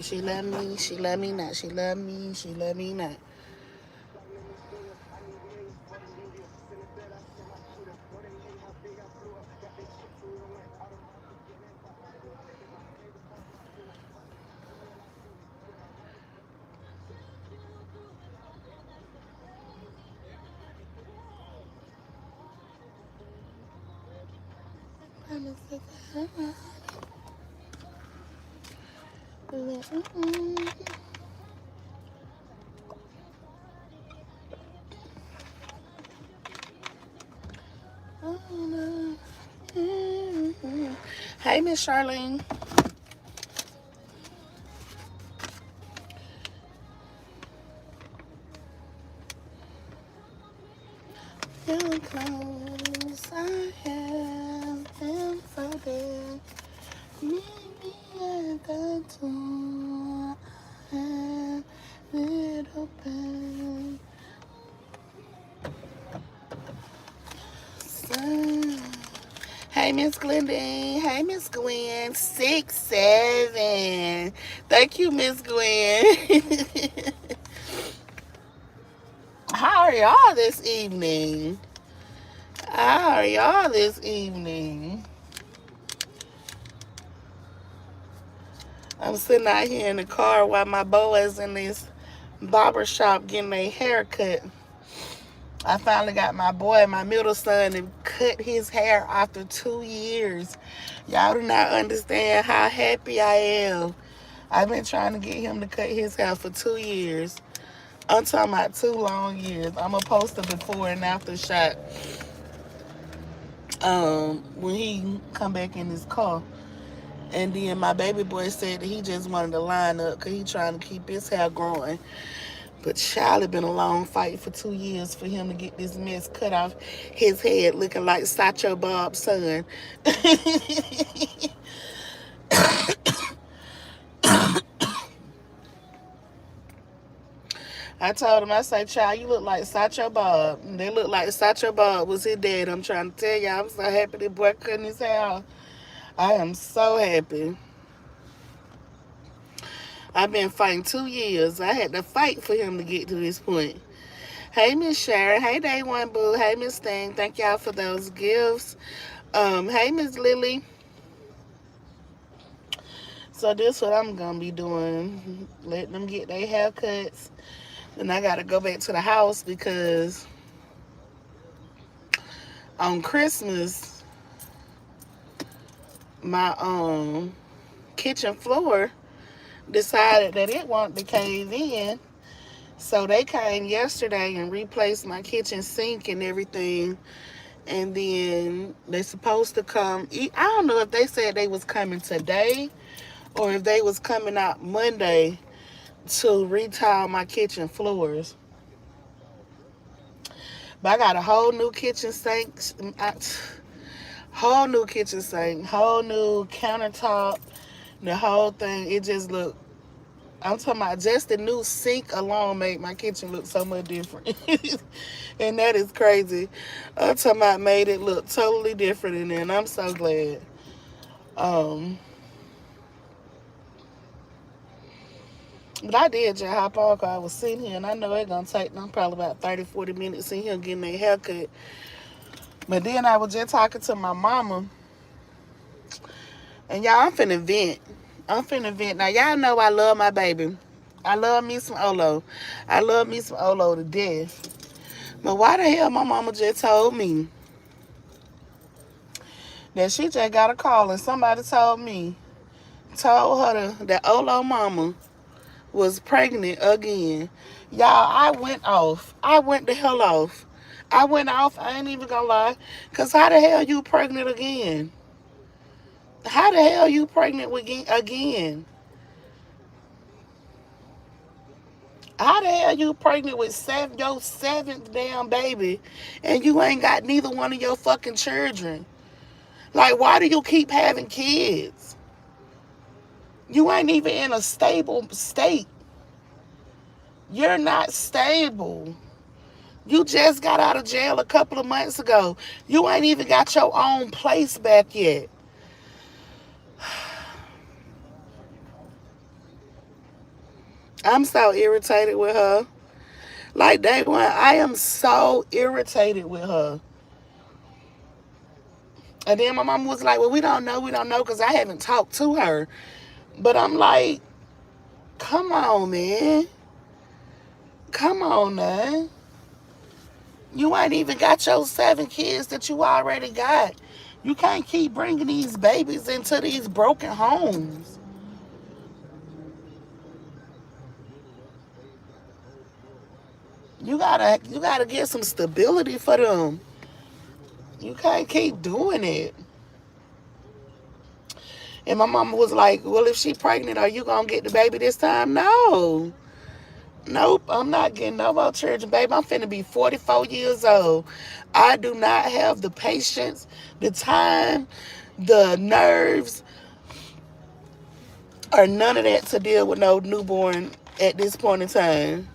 She love me, she love me not. She love me, she love me not. Hey, Miss Charlene. Feel close, I have been so dead. Maybe I got to have little pain. Hey, Miss Glendine. Hey, Miss Gwen. 6'7". Thank you, Miss Gwen. How are y'all this evening? How are y'all this evening? I'm sitting out here in the car while my boys in this barber shop getting their hair cut. I finally got my boy, my middle son, to cut his hair after 2 years. Y'all do not understand how happy I am. I've been trying to get him to cut his hair for 2 years. I'm talking about 2 long years. I'm going to post a before and after shot when he come back in his car. And then my baby boy said that he just wanted to line up because he trying to keep his hair growing. But Charlie been a long fight for 2 years for him to get this mess cut off his head looking like Sacho Bob's son. I told him, I say, child, you look like Sacho Bob. And they look like Sacho Bob was his dad. I'm trying to tell y'all, I'm so happy this boy cutting his hair off. I am so happy. I've been fighting 2 years. I had to fight for him to get to this point. Hey, Miss Sharon. Hey, Day One Boo. Hey, Miss Thing. Thank y'all for those gifts. Hey, Miss Lily. So this what I'm gonna be doing. Letting them get their haircuts. And I gotta go back to the house because on Christmas, my kitchen floor decided that it wanted to cave in. So they came yesterday and replaced my kitchen sink and everything. And then they supposed to come. I don't know if they said they was coming today or if they was coming out Monday to retile my kitchen floors. But I got a whole new kitchen sink, whole new kitchen sink, whole new countertop, the whole thing. It just looked. I'm talking about just the new sink alone made my kitchen look so much different. And that is crazy. I'm talking about made it look totally different in there, and I'm so glad. Um, but I did just hop on because I was sitting here, and I know it's going to take them probably about 30, 40 minutes in here getting their haircut. But then I was just talking to my mama, and y'all, I'm finna vent. I'm finna vent. Now, y'all know I love my baby. I love me some Olo. I love me some Olo to death. But why the hell my mama just told me that she just got a call and somebody told her that Olo mama was pregnant again. Y'all, I went off. I went the hell off. I went off. I ain't even gonna lie. Because how the hell you pregnant again? How the hell you pregnant again? How the hell you pregnant with your seventh damn baby and you ain't got neither one of your fucking children? Like, why do you keep having kids? You ain't even in a stable state. You're not stable. You just got out of jail a couple of months ago. You ain't even got your own place back yet. I'm so irritated with her. Like day one, I am so irritated with her. And then my mom was like, well, we don't know, because I haven't talked to her. But I'm like, come on, man. Come on, man. You ain't even got your 7 kids that you already got. You can't keep bringing these babies into these broken homes. You gotta get some stability for them. You can't keep doing it. And my mama was like, well, if she pregnant, are you gonna get the baby this time? No. Nope, I'm not getting no more children, baby. I'm finna be 44 years old. I do not have the patience, the time, the nerves, or none of that to deal with no newborn at this point in time.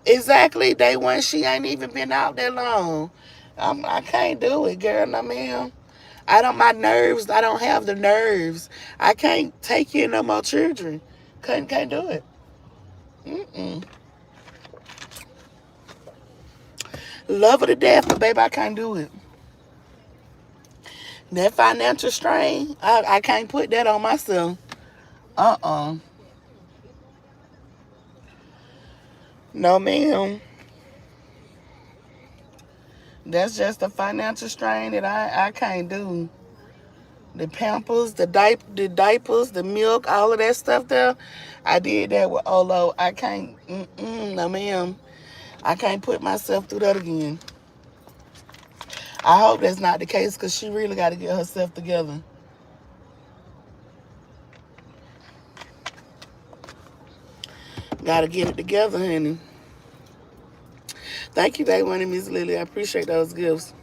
Exactly, day one, she ain't even been out that long. I can't do it, girl. No, ma'am. My nerves, I don't have the nerves. I can't take in no more children. Can't do it. Mm-mm. Love her to death, but baby, I can't do it. That financial strain, I can't put that on myself. Uh-uh. No, ma'am. That's just a financial strain that I can't do. The pampers, the diapers, the milk, all of that stuff there. I did that with Olo. I can't, no, ma'am. I can't put myself through that again. I hope that's not the case because she really got to get herself together. Got to get it together, honey. Thank you, Day One and Miss Lily. I appreciate those gifts.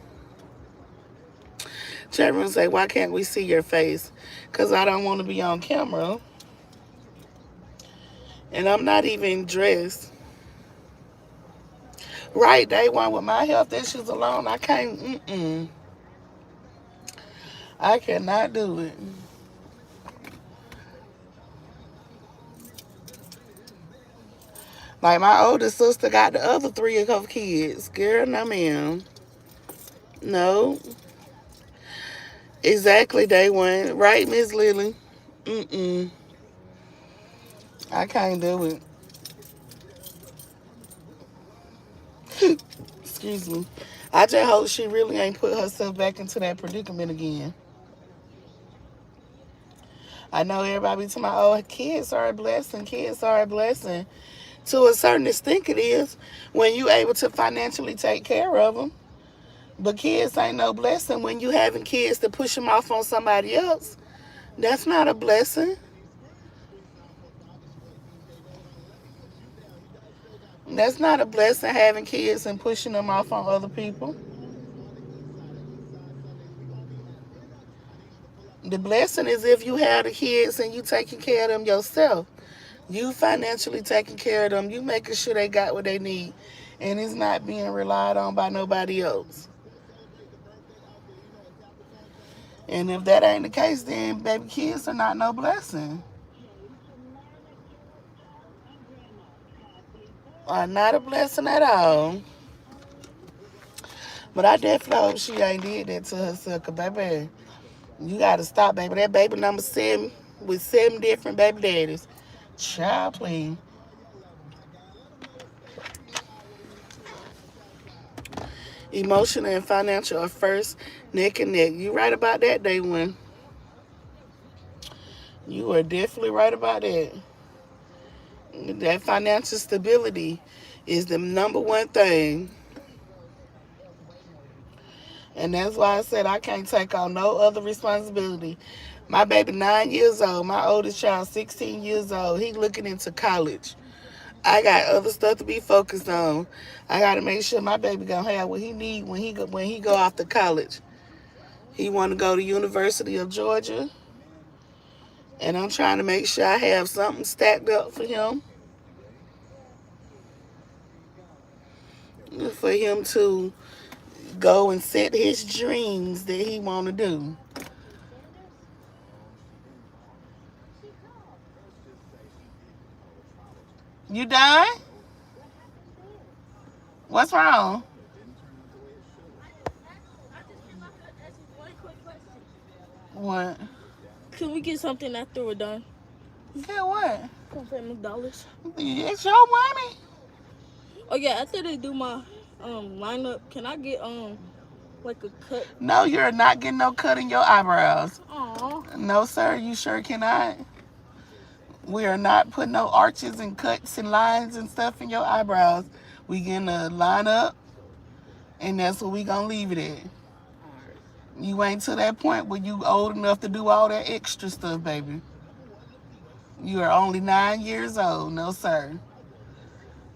Chat room say, why can't we see your face? Because I don't want to be on camera. And I'm not even dressed. Right, Day One, with my health issues alone, I can't, I cannot do it. Like my oldest sister got the other 3 of her kids. Girl, no, ma'am. No. Exactly, Day One. Right, Miss Lily? Mm-mm. I can't do it. Excuse me. I just hope she really ain't put herself back into that predicament again. I know everybody be talking about, oh, kids are a blessing. Kids are a blessing. To a certain extent, it is when you able to financially take care of them. But kids ain't no blessing when you having kids to push them off on somebody else. That's not a blessing. That's not a blessing, having kids and pushing them off on other people. The blessing is if you have the kids and you taking care of them yourself. You financially taking care of them. You making sure they got what they need. And it's not being relied on by nobody else. And if that ain't the case, then baby, kids are not no blessing. Are not a blessing at all. But I definitely hope she ain't did that to herself. Cause baby, you gotta stop, baby. That baby number 7 with 7 different baby daddies. Child, please. Emotional and financial are first, neck and neck. You right about that, Day One. You are definitely right about that. That financial stability is the number one thing. And that's why I said I can't take on no other responsibility. My baby 9 years old. My oldest child 16 years old. He looking into college. I got other stuff to be focused on. I got to make sure my baby gonna have what he need when he go off to college. He want to go to University of Georgia, and I'm trying to make sure I have something stacked up for him to go and set his dreams that he want to do. You done? What's wrong? What? Can we get something after we're done? Get what? From Family Dollars. It's your money. Oh yeah, after they do my lineup, can I get like a cut? No, you're not getting no cut in your eyebrows. Aw. No, sir, you sure cannot. We are not putting no arches and cuts and lines and stuff in your eyebrows. We getting a line up, and that's what we gonna leave it at. You ain't to that point where you old enough to do all that extra stuff, baby. You are only 9 years old. No, sir.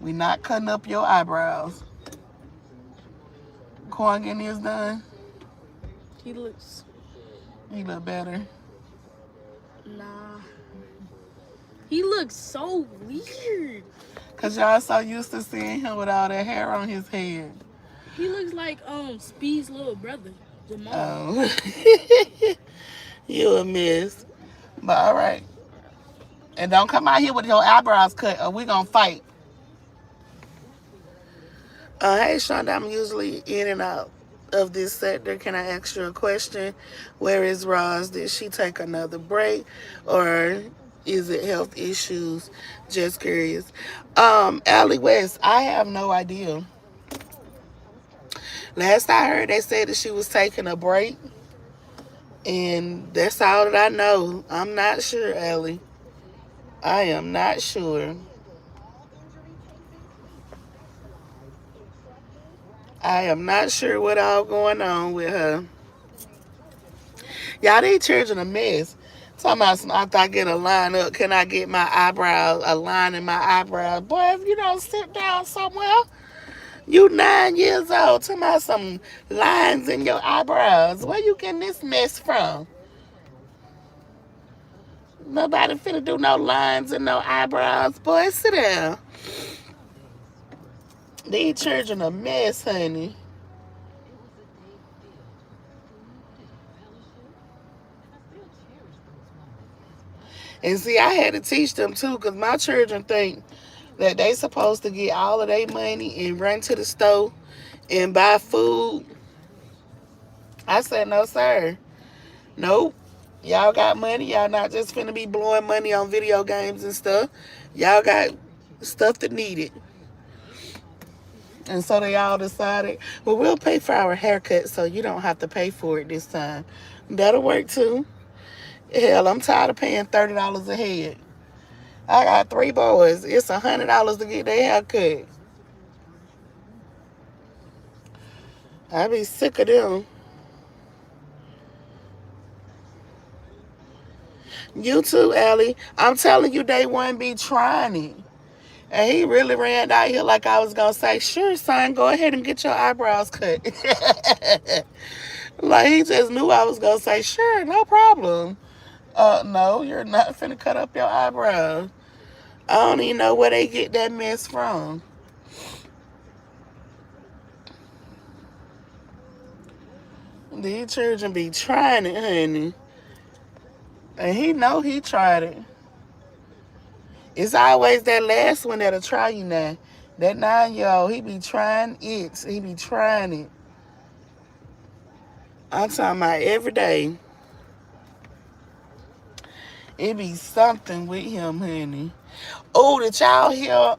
We not cutting up your eyebrows. Corn getting his done. He look better. Nah. He looks so weird. Cause y'all so used to seeing him with all that hair on his head. He looks like Speed's little brother, Jamal. Oh. You a mess. But all right. And don't come out here with your eyebrows cut or we gonna fight. Hey, Shonda, I'm usually in and out of this sector. Can I ask you a question? Where is Roz? Did she take another break? Or is it health issues? Just curious. Allie West, I have no idea. Last I heard, they said that she was taking a break. And that's all that I know. I'm not sure, Allie. I am not sure. I am not sure what all going on with her. Y'all, they children a mess. Talking about some, after I get a line up, can I get my eyebrows, a line in my eyebrows? Boy, if you don't sit down somewhere, you 9 years old. Talking about some lines in your eyebrows. Where you getting this mess from? Nobody finna do no lines and no eyebrows. Boy, sit down. These children a mess, honey. And see, I had to teach them too, because my children think that they supposed to get all of their money and run to the store and buy food. I said, no, sir. Nope. Y'all got money. Y'all not just finna be blowing money on video games and stuff. Y'all got stuff that need it. And so they all decided, well, we'll pay for our haircut so you don't have to pay for it this time. That'll work too. Hell, I'm tired of paying $30 a head. I got 3 boys. It's $100 to get their haircut. I be sick of them. You too, Allie. I'm telling you, they wouldn't be trying it. And he really ran out here like I was going to say, sure, son, go ahead and get your eyebrows cut. Like he just knew I was going to say, sure, no problem. No, you're not finna cut up your eyebrows. I don't even know where they get that mess from. These children be trying it, honey. And he know he tried it. It's always that last one that'll try you now. That 9-year-old, he be trying it. He be trying it. I'm talking about every day. It be something with him, honey. Oh, did y'all hear,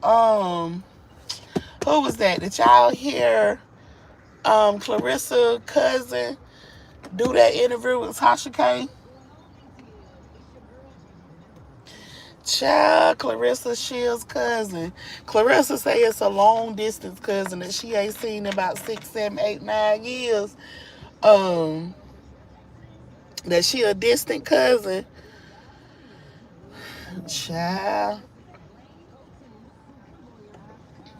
who was that? Did y'all hear Clarissa cousin do that interview with Tasha K? Child, Clarissa Shields' cousin. Clarissa say it's a long distance cousin that she ain't seen in about 6, 7, 8, 9 years. that she a distant cousin. Child.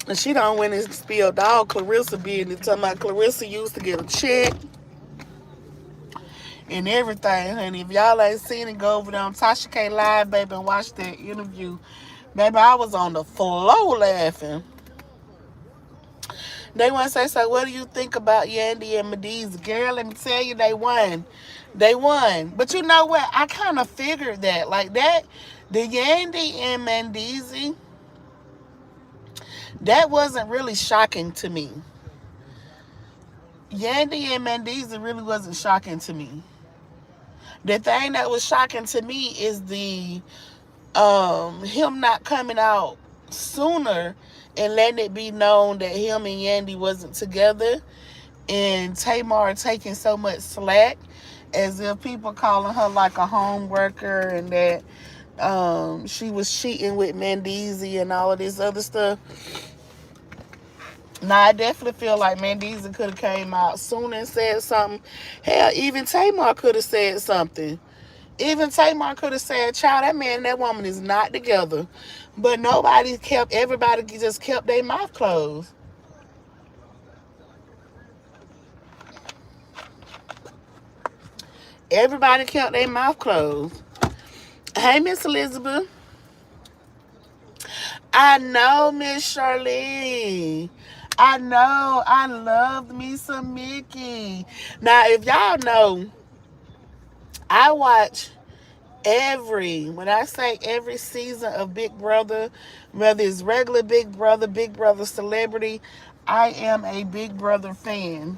And she don't went and spilled all Clarissa business. Talking about Clarissa used to get a check and everything, honey. If y'all ain't seen it, go over there on Tasha K Live, baby, and watch that interview. Baby, I was on the floor laughing. They want to say, so what do you think about Yandy and Mediz? Girl, let me tell you, they won. They won. But you know what? I kind of figured that. Like that, the Yandy and Mendeezy, that wasn't really shocking to me. Yandy and Mendeezy really wasn't shocking to me. The thing that was shocking to me is the him not coming out sooner and letting it be known that him and Yandy wasn't together, and Tamar taking so much slack as if people calling her like a home worker, and that she was cheating with Mendeezy and all of this other stuff. Now, I definitely feel like Mendeezy could have came out sooner and said something. Hell, even Tamar could have said something. Even Tamar could have said, child, that man and that woman is not together. But everybody just kept their mouth closed. Everybody kept their mouth closed. Hey, Miss Elizabeth. I know, Miss Charlene. I know. I loved me some Mickey. Now, if y'all know, I watch when I say every season of Big Brother, whether it's regular Big Brother Celebrity, I am a Big Brother fan.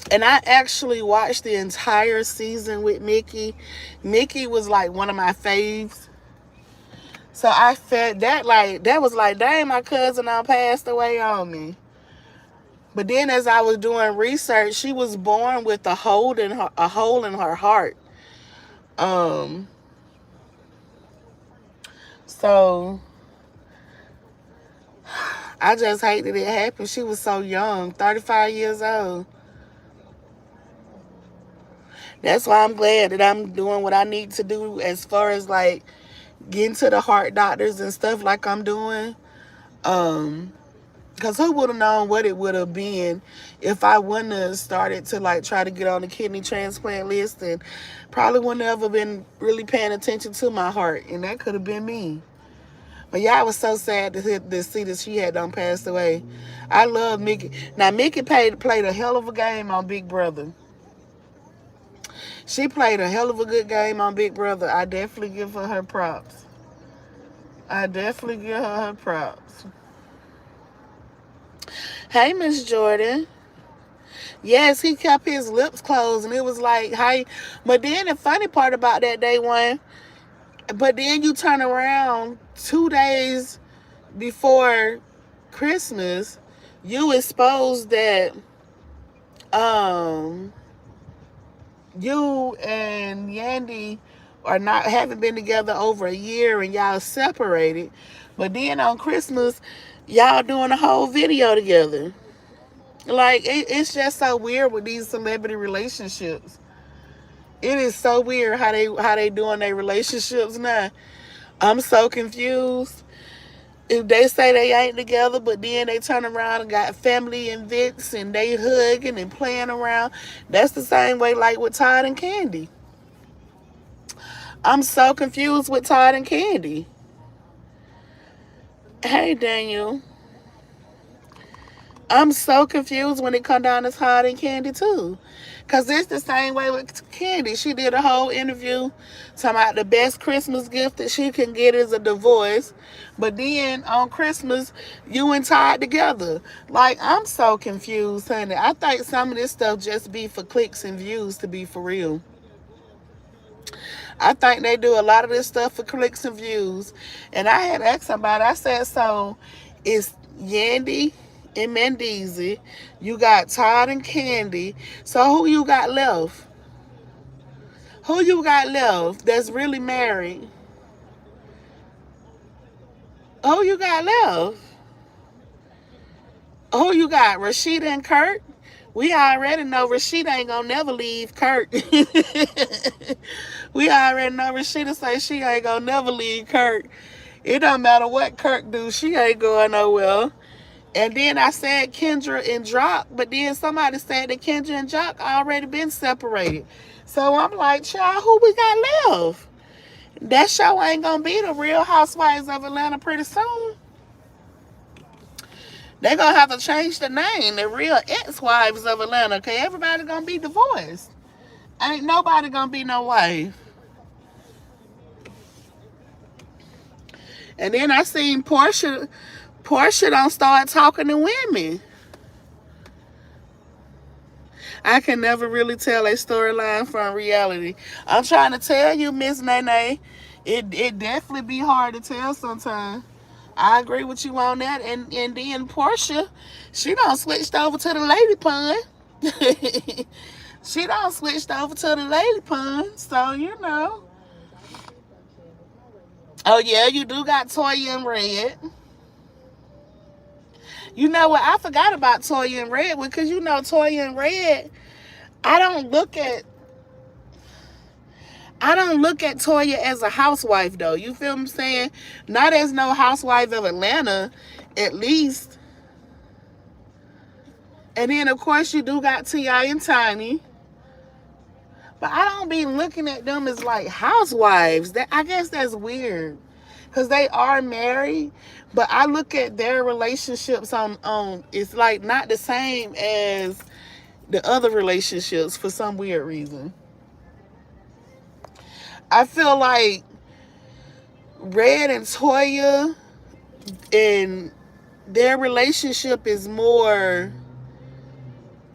And I actually watched the entire season with Mickey. Mickey was like one of my faves. So I felt that was like, dang, my cousin now passed away on me. But then as I was doing research, she was born with a hole in her heart. So I just hate that it happened. She was so young, 35 years old. That's why I'm glad that I'm doing what I need to do as far as like getting to the heart doctors and stuff like I'm doing. Because who would have known what it would have been if I wouldn't have started to like try to get on the kidney transplant list, and probably wouldn't have ever been really paying attention to my heart, and that could have been me. But yeah, I was so sad to see that she had done passed away. I love Mickey. Now Mickey played a hell of a game on Big Brother. She played a hell of a good game on Big Brother. I definitely give her props. I definitely give her props. Hey, Miss Jordan. Yes, he kept his lips closed, and it was like, hey. But then the funny part about that day one, but then you turn around 2 days before Christmas, you exposed that you and Yandy haven't been together over a year, and y'all separated. But then on Christmas, y'all doing a whole video together. Like it's just so weird with these celebrity relationships. It is so weird how they doing their relationships now. I'm so confused. If they say they ain't together, but then they turn around and got family events and they hugging and playing around. That's the same way like with Todd and Candy. I'm so confused with Todd and Candy. Hey, Daniel. I'm so confused when it come down to Todd and Candy too. Because it's the same way with Candy. She did a whole interview talking about the best Christmas gift that she can get is a divorce. But then on Christmas, you and Todd together. Like, I'm so confused, honey. I think some of this stuff just be for clicks and views, to be for real. I think they do a lot of this stuff for clicks and views. And I had asked somebody, I said, so it's Yandy and Mendeezy, you got Todd and Candy. So who you got left? Who you got left that's really married? Who you got left? Who you got? Rashida and Kurt? We already know Rashida ain't gonna never leave Kurt. We already know Rashida say she ain't gonna never leave Kurt. It don't matter what Kirk do, she ain't going nowhere. And then I said Kendra and Jock, but then somebody said that Kendra and Jock already been separated. So I'm like, child, who we got left? That show ain't gonna be the Real Housewives of Atlanta pretty soon. They gonna have to change the name, the Real Ex-Wives of Atlanta, cause everybody gonna be divorced. Ain't nobody gonna be no wife. And then I seen Portia don't start talking to women. I can never really tell a storyline from reality. I'm trying to tell you, Miss Nene, it definitely be hard to tell sometimes. I agree with you on that. And then Portia, she done switched over to the lady pun. She done switched over to the lady pun. So, you know. Oh, yeah, you do got Toya and Red. You know what? I forgot about Toya and Red because you know Toya and Red, I don't look at Toya as a housewife though. You feel what I'm saying? Not as no housewife of Atlanta, at least. And then of course you do got T.I. and Tiny. But I don't be looking at them as like housewives. That I guess that's weird. Cause they are married. But I look at their relationships on it's like not the same as the other relationships for some weird reason. I feel like Red and Toya and their relationship is more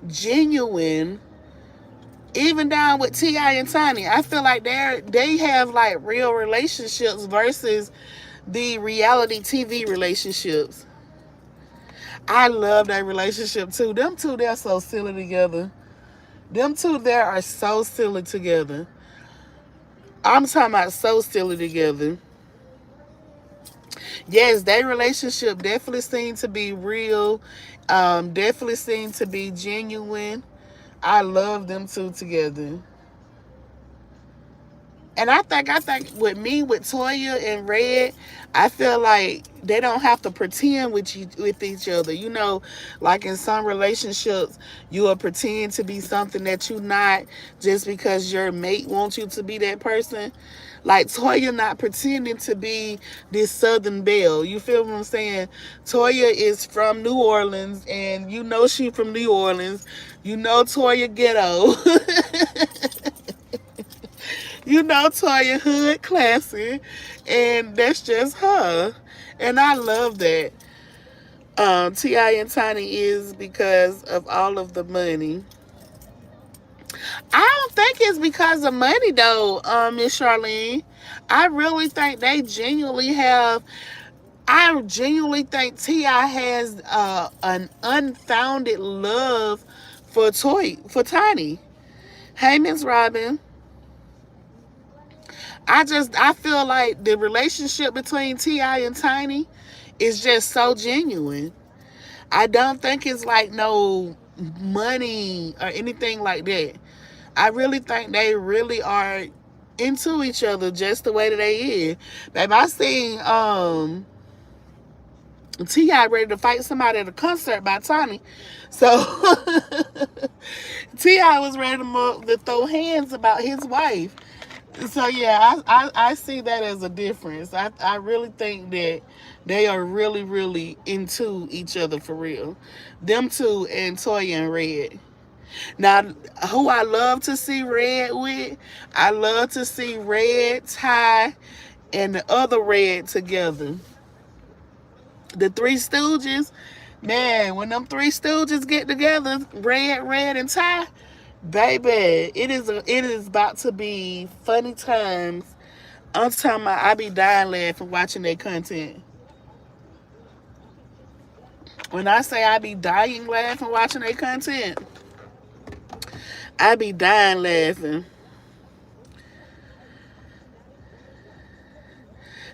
genuine. Even down with T.I. and Tiny, I feel like they have like real relationships versus the reality TV relationships. I love that relationship too. Them two, they're so silly together. Them two there are so silly together. I'm talking about so silly together. Yes, their relationship definitely seemed to be real. Definitely seemed to be genuine. I love them two together. And I think with Toya and Red, I feel like they don't have to pretend with each other. You know, like in some relationships, you will pretend to be something that you're not just because your mate wants you to be that person. Like Toya not pretending to be this Southern belle. You feel what I'm saying? Toya is from New Orleans, and you know she from New Orleans. You know Toya ghetto. You know Toya hood classy, and that's just her. And I love that. T.I. and Tiny is because of all of the money. I don't think it's because of money though, Miss Charlene. I really think they genuinely have. I genuinely think T.I. has an unfounded love for Tiny. Hey, Miss Robin. I feel like the relationship between T.I. and Tiny is just so genuine. I don't think it's like no money or anything like that. I really think they really are into each other just the way that they is. Babe, I seen T.I. ready to fight somebody at a concert by Tiny. So T.I. was ready to throw hands about his wife. So yeah, I see that as a difference. I really think that they are really, really into each other for real. Them two and Toya and Red. Now, who I love to see Red with, I love to see Red, Ty, and the other Red together. The Three Stooges, man, when them Three Stooges get together, Red, and Ty, baby, it is about to be funny times. I'm talking about I be dying laughing watching their content. When I say I be dying laughing watching their content, I be dying laughing.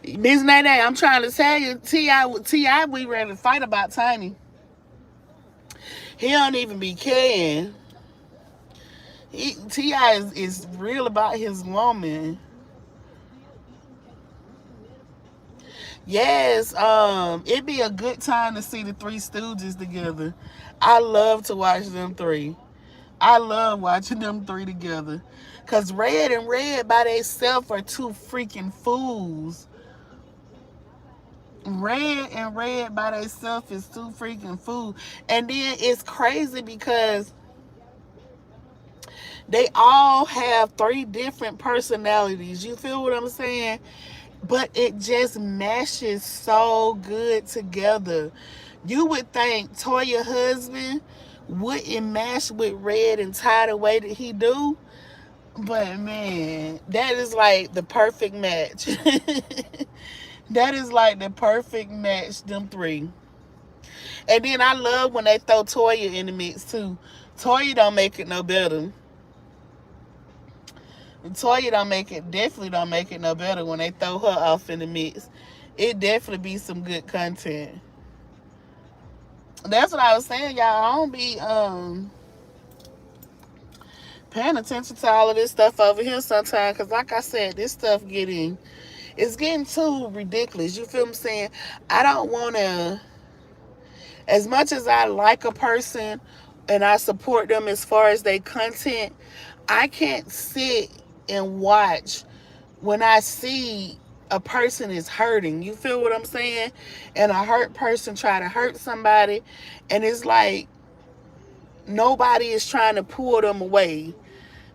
Miss Nene, I'm trying to tell you, T.I. we ready to fight about Tiny. He don't even be caring. T.I. is real about his woman. Yes, it'd be a good time to see the Three Stooges together. I love to watch them three. I love watching them three together. Cause Red and Red by themselves are two freaking fools. Red and Red by themselves is two freaking fools. And then it's crazy because they all have three different personalities. You feel what I'm saying? But it just meshes so good together. You would think Toya's husband wouldn't mesh with Red and Ty the way that he do. But man, that is like the perfect match. That is like the perfect match, them three. And then I love when they throw Toya in the mix too. Toya don't make it no better. Toya don't make it, definitely don't make it no better when they throw her off in the mix. It definitely be some good content. That's what I was saying, y'all. I don't be paying attention to all of this stuff over here sometimes, because like I said, this stuff it's getting too ridiculous. You feel what I'm saying? I don't want to, as much as I like a person and I support them as far as their content, I can't sit and watch when I see a person is hurting. You feel what I'm saying? And a hurt person try to hurt somebody, and it's like nobody is trying to pull them away.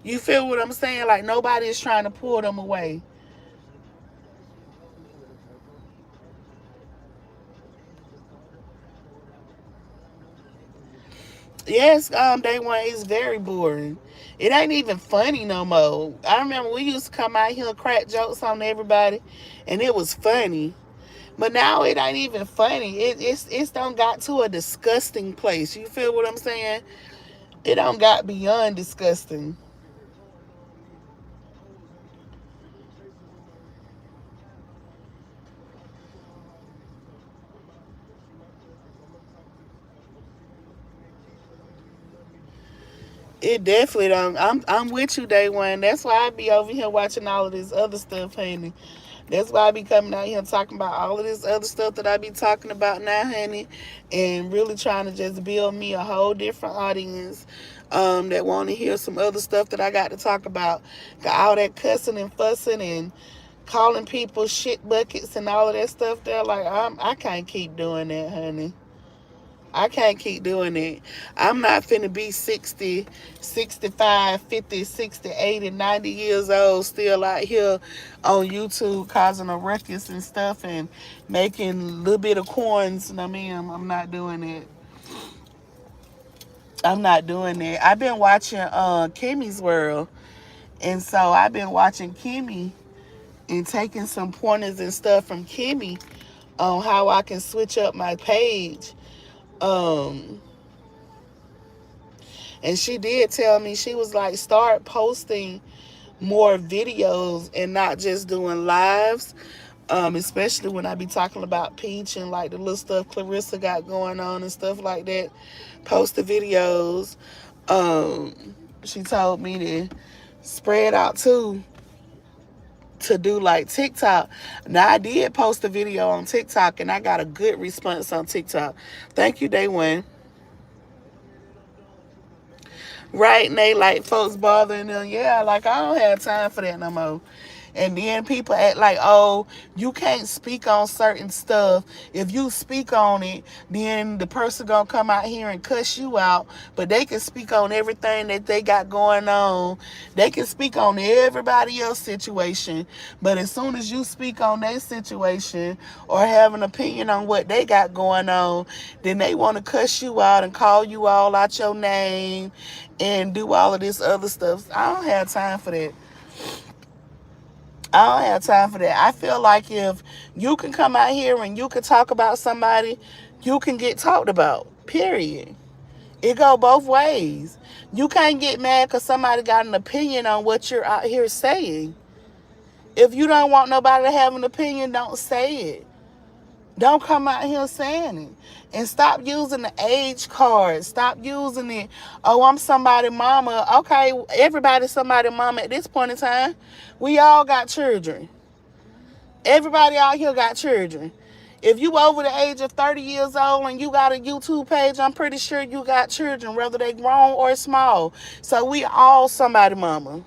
You feel what I'm saying? Like nobody is trying to pull them away. Yes, day one is very boring. It ain't even funny no more. I remember we used to come out here and crack jokes on everybody, and it was funny. But now it ain't even funny. It's don't got to a disgusting place. You feel what I'm saying? It don't got beyond disgusting. It definitely don't. I'm with you, day one. That's why I be over here watching all of this other stuff, honey. That's why I be coming out here talking about all of this other stuff that I be talking about now, honey, and really trying to just build me a whole different audience that want to hear some other stuff that I got to talk about. Got all that cussing and fussing and calling people shit buckets and all of that stuff there. Like I can't keep doing that, honey. I can't keep doing it. I'm not finna be 60, 65, 50, 60, 80, 90 years old still out here on YouTube causing a ruckus and stuff and making a little bit of coins. No, ma'am, I'm not doing it. I'm not doing it. I've been watching Kimmy's World. And so I've been watching Kimmy and taking some pointers and stuff from Kimmy on how I can switch up my page. Um, And she did tell me, she was like, start posting more videos and not just doing lives. Especially when I be talking about Peach and like the little stuff Clarissa got going on and stuff like that. Post the videos. She told me to spread out too, to do like TikTok. Now I did post a video on TikTok and I got a good response on TikTok. Thank you, Day One. Right, and they like folks bothering them. Yeah, like I don't have time for that no more. And then people act like, oh, you can't speak on certain stuff. If you speak on it, then the person gonna come out here and cuss you out. But they can speak on everything that they got going on. They can speak on everybody else's situation. But as soon as you speak on their situation or have an opinion on what they got going on, then they want to cuss you out and call you all out your name and do all of this other stuff. I don't have time for that. I don't have time for that. I feel like if you can come out here and you can talk about somebody, you can get talked about. Period. It go both ways. You can't get mad because somebody got an opinion on what you're out here saying. If you don't want nobody to have an opinion, don't say it. Don't come out here saying it. And stop using the age card. Stop using it. Oh, I'm somebody mama. Okay, everybody's somebody mama at this point in time. We all got children. Everybody out here got children. If you over the age of 30 years old and you got a YouTube page, I'm pretty sure you got children, whether they grown or small. So we all somebody mama.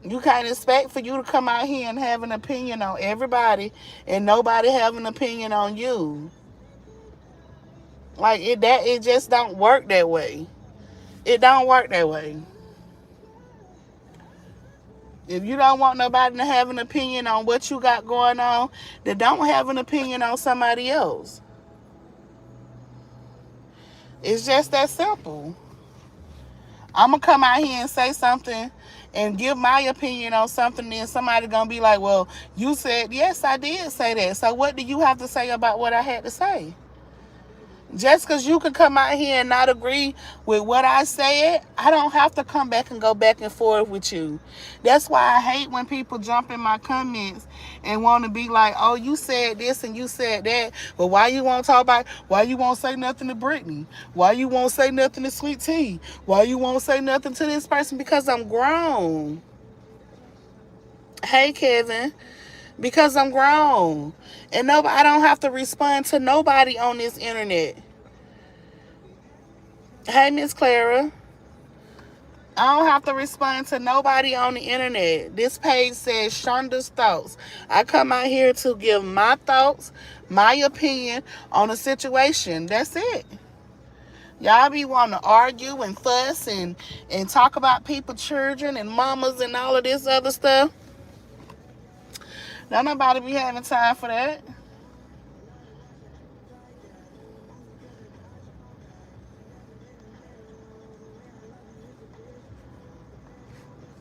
You can't expect for you to come out here and have an opinion on everybody and nobody have an opinion on you. Like it just don't work that way. It don't work that way. If you don't want nobody to have an opinion on what you got going on, then don't have an opinion on somebody else. It's just that simple. I'm going to come out here and say something and give my opinion on something, then somebody going to be like, well, you said, yes, I did say that. So what do you have to say about what I had to say? Just because you can come out here and not agree with what I said, I don't have to come back and go back and forth with you. That's why I hate when people jump in my comments and want to be like, oh, you said this and you said that. But why you won't talk about, why you won't say nothing to Brittany? Why you won't say nothing to Sweet Tea? Why you won't say nothing to this person? Because I'm grown. Hey, Kevin. Because I'm grown. And I don't have to respond to nobody on this internet. Hey, Miss Clara. I don't have to respond to nobody on the internet. This page says Shonda's Thoughts. I come out here to give my thoughts, my opinion on a situation. That's it. Y'all be wanting to argue and fuss and talk about people's children and mamas and all of this other stuff. Don't nobody be having time for that.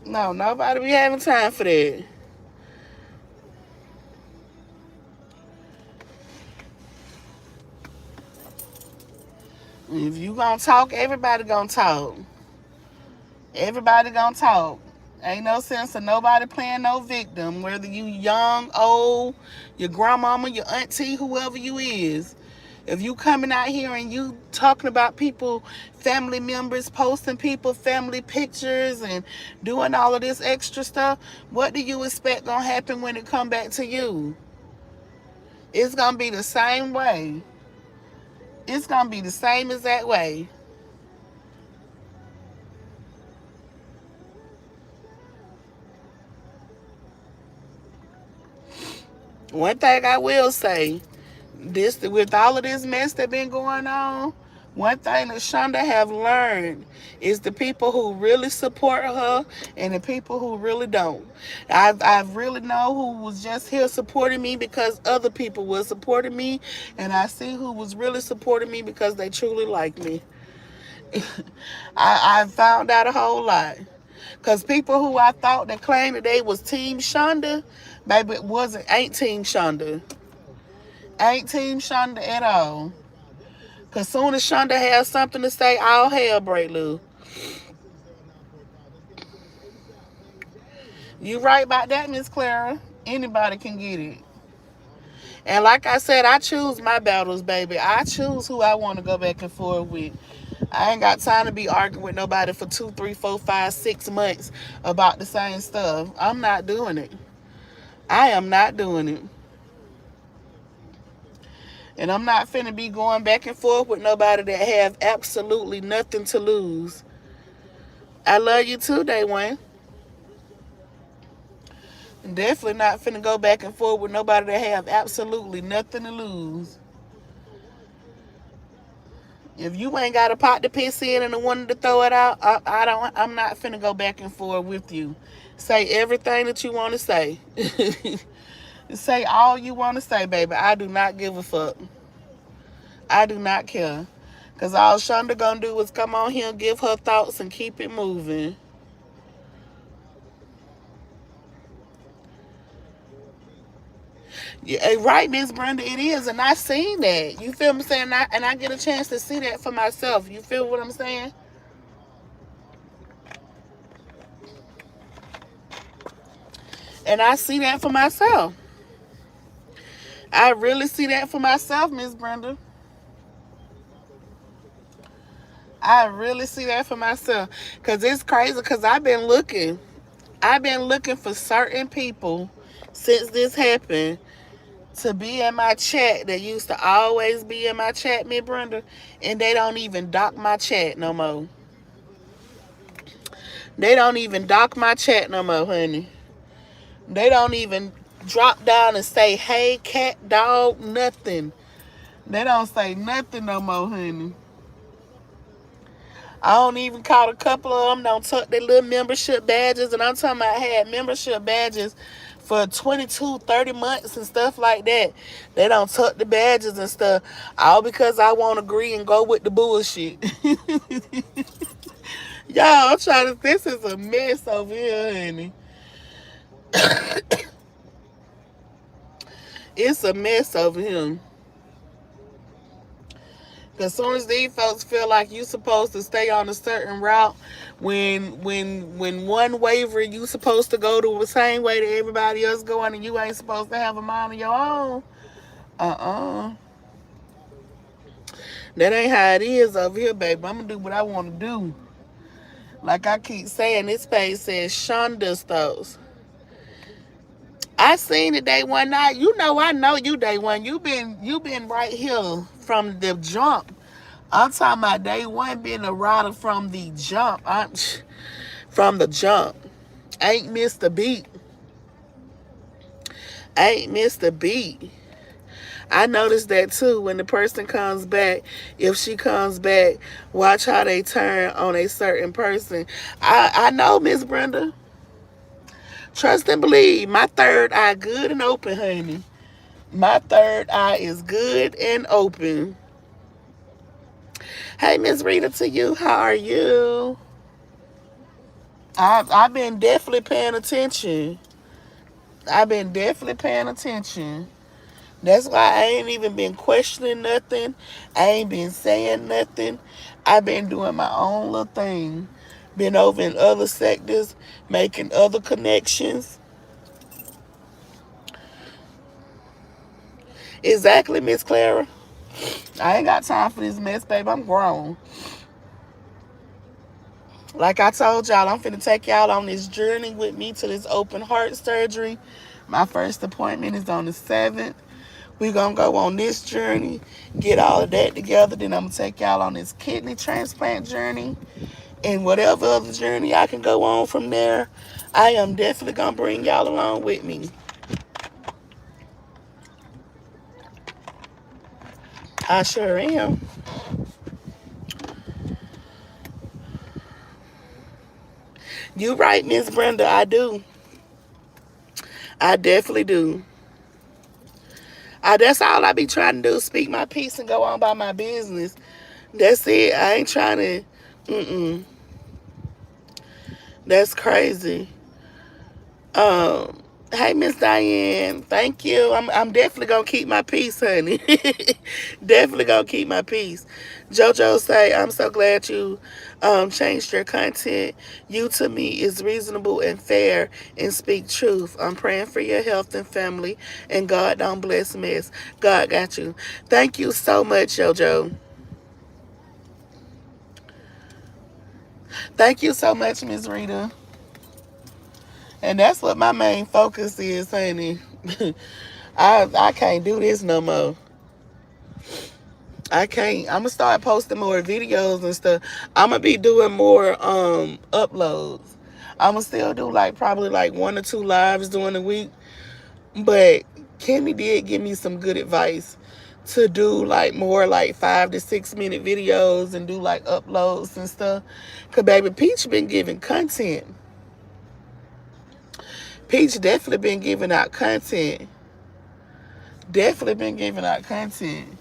No, nobody be having time for that. If you gonna talk, everybody gonna talk. Everybody gonna talk. Ain't no sense of nobody playing no victim, whether you young, old, your grandmama, your auntie, whoever you is. If you coming out here and you talking about people, family members, posting people family pictures and doing all of this extra stuff, what do you expect gonna happen when it come back to you? It's gonna be the same way. It's gonna be the same exact way. One thing I will say, this with all of this mess that been going on, one thing that Shonda have learned is the people who really support her and the people who really don't. I've really know who was just here supporting me because other people were supporting me, and I see who was really supporting me because they truly like me. I found out a whole lot. Because people who I thought that claimed that they was Team Shonda, baby, ain't Team Shonda. Ain't Team Shonda at all. Because soon as Shonda has something to say, all hell break loose. You right about that, Miss Clara. Anybody can get it. And like I said, I choose my battles, baby. I choose who I want to go back and forth with. I ain't got time to be arguing with nobody for 2, 3, 4, 5, 6 months about the same stuff. I'm not doing it. I am not doing it. And I'm not finna be going back and forth with nobody that have absolutely nothing to lose. I love you too, Day One. Definitely not finna go back and forth with nobody that have absolutely nothing to lose. If you ain't got a pot to piss in and a one to throw it out, I'm not finna go back and forth with you. Say everything that you want to say. Say all you want to say, baby. I do not give a fuck. I do not care. Because all Shonda gonna do is come on here and give her thoughts and keep it moving. Yeah, right, Miss Brenda, it is. And I seen that. You feel me saying? And I get a chance to see that for myself. You feel what I'm saying? And I see that for myself. I really see that for myself, Miss Brenda. I really see that for myself. Because it's crazy because I've been looking. I've been looking for certain people since this happened to be in my chat that used to always be in my chat, Miss Brenda, and they don't even dock my chat no more. They don't even dock my chat no more, honey. They don't even drop down and say, hey, cat, dog, nothing. They don't say nothing no more, honey. I don't even call a couple of them. Don't tuck their little membership badges. And I'm talking about I had membership badges for 22, 30 months and stuff like that. They don't tuck the badges and stuff. All because I won't agree and go with the bullshit. Y'all, I'm trying to, this is a mess over here, honey. It's a mess over here. As soon as these folks feel like you supposed to stay on a certain route, when one waver you supposed to go to the same way that everybody else going, and you ain't supposed to have a mind of your own. That ain't how it is over here, baby. I'm gonna do what I want to do. Like I keep saying, this page says Shonda stores. I seen it day one night. You know I know you day one. You been right here from the jump. I'm talking about day one being a rider from the jump. From the jump. Ain't missed a beat. Ain't missed a beat. I noticed that too when the person comes back. If she comes back, watch how they turn on a certain person. I know, Miss Brenda. Trust and believe. My third eye good and open, honey. My third eye is good and open. Hey, Miss Rita, to you. How are you? I've been definitely paying attention. I've been definitely paying attention. That's why I ain't even been questioning nothing. I ain't been saying nothing. I've been doing my own little thing. Been over in other sectors, making other connections. Exactly, Miss Clara. I ain't got time for this mess, babe. I'm grown. Like I told y'all, I'm finna take y'all on this journey with me to this open heart surgery. My first appointment is on the 7th. We're going to go on this journey, get all of that together. Then I'm going to take y'all on this kidney transplant journey. And whatever other journey I can go on from there, I am definitely going to bring y'all along with me. I sure am. You right, Miss Brenda. I do. I definitely do. That's all I be trying to do. Speak my piece and go on by my business. That's it. I ain't trying to. That's crazy. Hey, Miss Diane. Thank you. I'm definitely gonna keep my peace, honey. Definitely gonna keep my peace. JoJo say, I'm so glad you changed your content. You to me is reasonable and fair and speak truth. I'm praying for your health and family, and God don't bless mess. God got you. Thank you so much, JoJo. Thank you so much, Miss Rita. And that's what my main focus is, honey. I can't do this no more. I can't. I'm gonna start posting more videos and stuff. I'm gonna be doing more uploads. I'm gonna still do like probably like 1 or 2 lives during the week. But Kenny did give me some good advice to do like more like 5 to 6 minute videos and do like uploads and stuff. Cause baby Peach been giving content. Peach definitely been giving out content. Definitely been giving out content.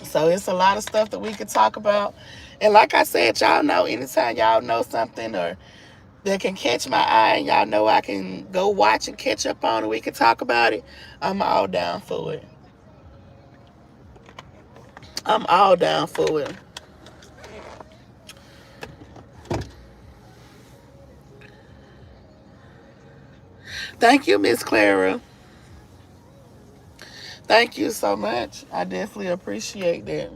So it's a lot of stuff that we could talk about. And like I said, y'all know anytime y'all know something or that can catch my eye and y'all know I can go watch and catch up on it, we can talk about it, I'm all down for it. I'm all down for it. Thank you, Miss Clara. Thank you so much. I definitely appreciate that.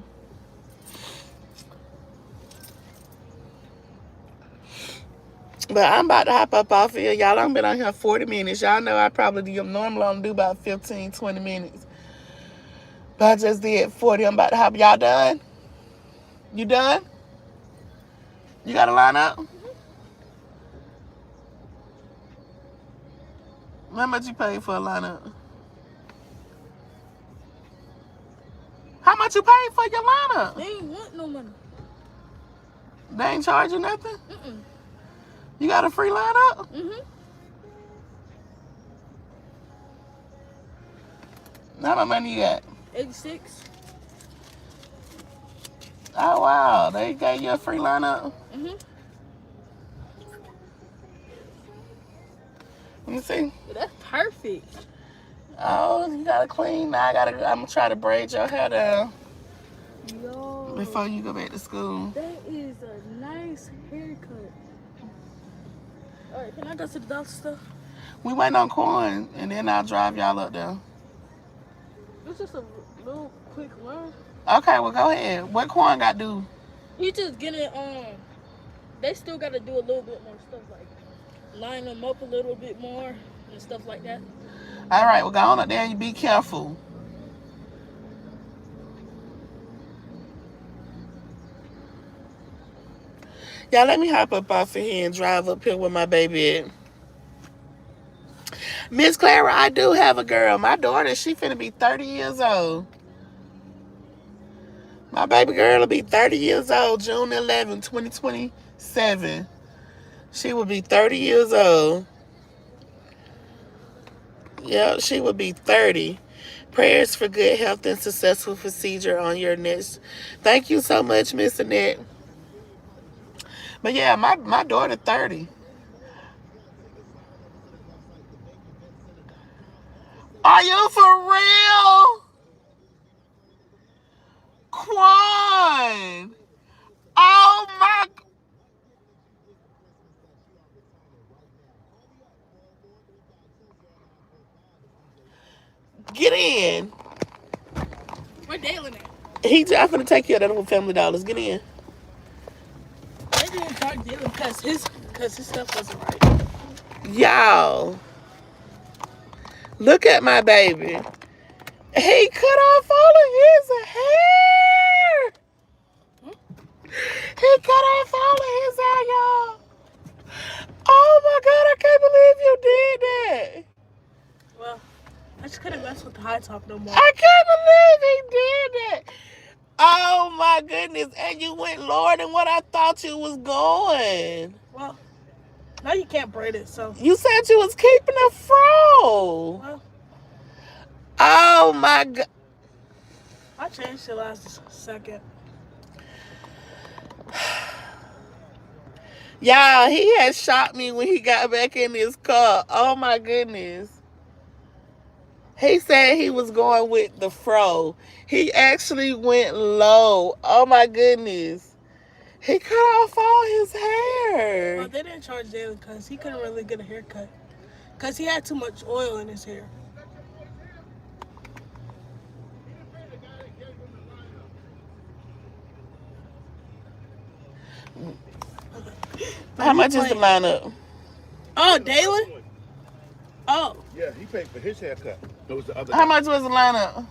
But I'm about to hop up off here. Y'all, I've been on here 40 minutes. Y'all know I probably do normally only do about 15, 20 minutes. But I just did 40. I'm about to hop. Y'all done? You done? You got to line up? How much you paid for a lineup? How much you paid for your lineup? They ain't want no money. They ain't charge you nothing? Mm-mm. You got a free lineup? Mm-hmm. How much money you got? 86. Oh, wow. They gave you a free lineup? Mm-hmm. Let me see. Yeah, that's perfect. Oh, you got to clean. Now I'm going to try to braid your hair down Yo. before you go back to school. That is a nice haircut. Alright, can I go to the doctor stuff? We waiting on corn, and then I'll drive y'all up there. It's just a little quick run. Okay, well, go ahead. What corn got to do? You just get it they still gotta do a little bit more stuff, like line them up a little bit more and stuff like that. All right, well, go on up there and you be careful. Y'all, let me hop up off of here and drive up here with my baby at. Miss Clara, I do have a girl. My daughter, she finna be 30 years old. My baby girl will be 30 years old, June 11, 2027. She will be 30 years old. Yep, she will be 30. Prayers for good health and successful procedure on your next. Thank you so much, Miss Annette. But yeah, my daughter 30. Are you for real? Quan. Oh my. Get in. Where Dalen at? I'm finna take you to that Family Dollars. Get in. They didn't charge Dalen because his stuff wasn't right. Y'all. Look at my baby. He cut off all of his hair. He cut off all of his hair, y'all. Oh my God, I can't believe you did that. Well, I just couldn't mess with the high top no more. I can't believe he did that. Oh my goodness. And you went lower than what I thought you was going. Well, now you can't braid it, so. You said you was keeping a fro. Well, Oh my God. I changed it last second. Y'all, he had shot me when he got back in his car. Oh my goodness. He said he was going with the fro. He actually went low. Oh my goodness. He cut off all his hair. Well, they didn't charge Dalen because he couldn't really get a haircut. Because he had too much oil in his hair. How much is the lineup? Oh, Dalen? Oh. Yeah, he paid for his haircut. That was the other How guy. much was the lineup?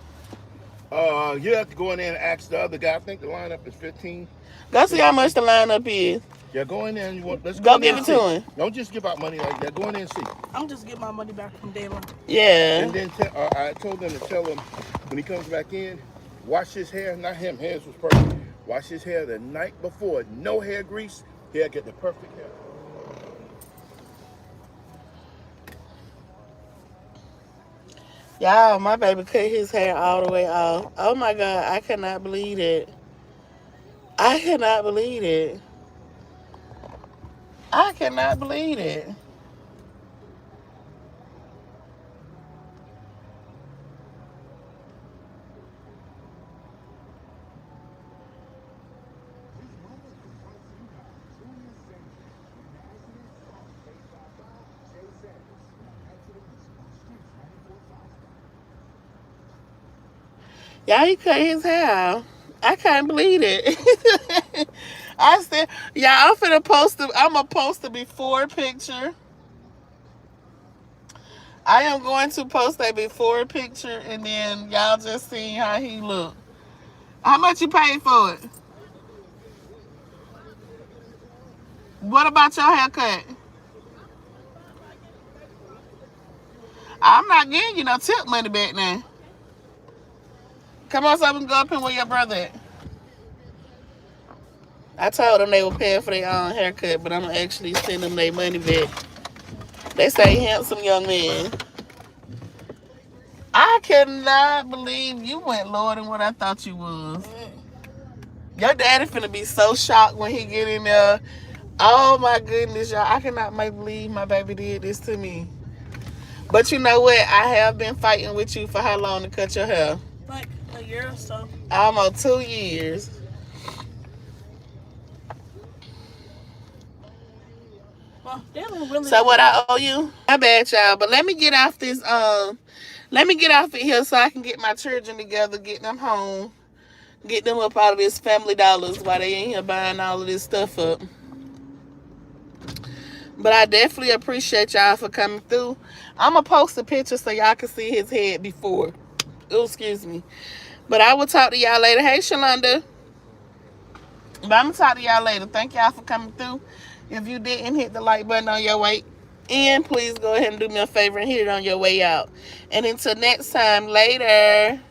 You have to go in there and ask the other guy. I think the lineup is 15. Go see how much the lineup is. Yeah, go in there and let's Go in give there it and to see. him. Don't just give out money like that. Go in there and see. I'm just getting my money back from Dalen. Yeah. And then I told them to tell him when he comes back in, wash his hair. Not him. His was perfect. Wash his hair the night before. No hair grease. He'll get the perfect hair. Y'all, my baby cut his hair all the way off. Oh my God, I cannot believe it. I cannot believe it. I cannot believe it. Y'all, he cut his hair. I can't believe it. I said, y'all, I'm gonna post the before picture. I am going to post a before picture and then y'all just see how he look. How much you paid for it? What about your haircut? I'm not getting you no tip money back now. Come on, so we can go up here where your brother at. I told them they were paying for their own haircut, but I'm gonna actually send them their money back. They say handsome young man. I cannot believe you went lower than what I thought you was. Your daddy finna be so shocked when he get in there. Oh my goodness, y'all. I cannot believe my baby did this to me. But you know what? I have been fighting with you for how long to cut your hair? Like a year or so. Almost 2 years. Well, they don't really. So what I owe you? My bad, y'all. But let me get off this. Let me get off of here so I can get my children together, get them home, get them up out of this Family Dollars while they in here buying all of this stuff up. But I definitely appreciate y'all for coming through. I'm going to post a picture so y'all can see his head before. Oh, excuse me. But I will talk to y'all later. Hey, Shonda. But I'm going to talk to y'all later. Thank y'all for coming through. If you didn't hit the like button on your way in, please go ahead and do me a favor and hit it on your way out. And until next time, later.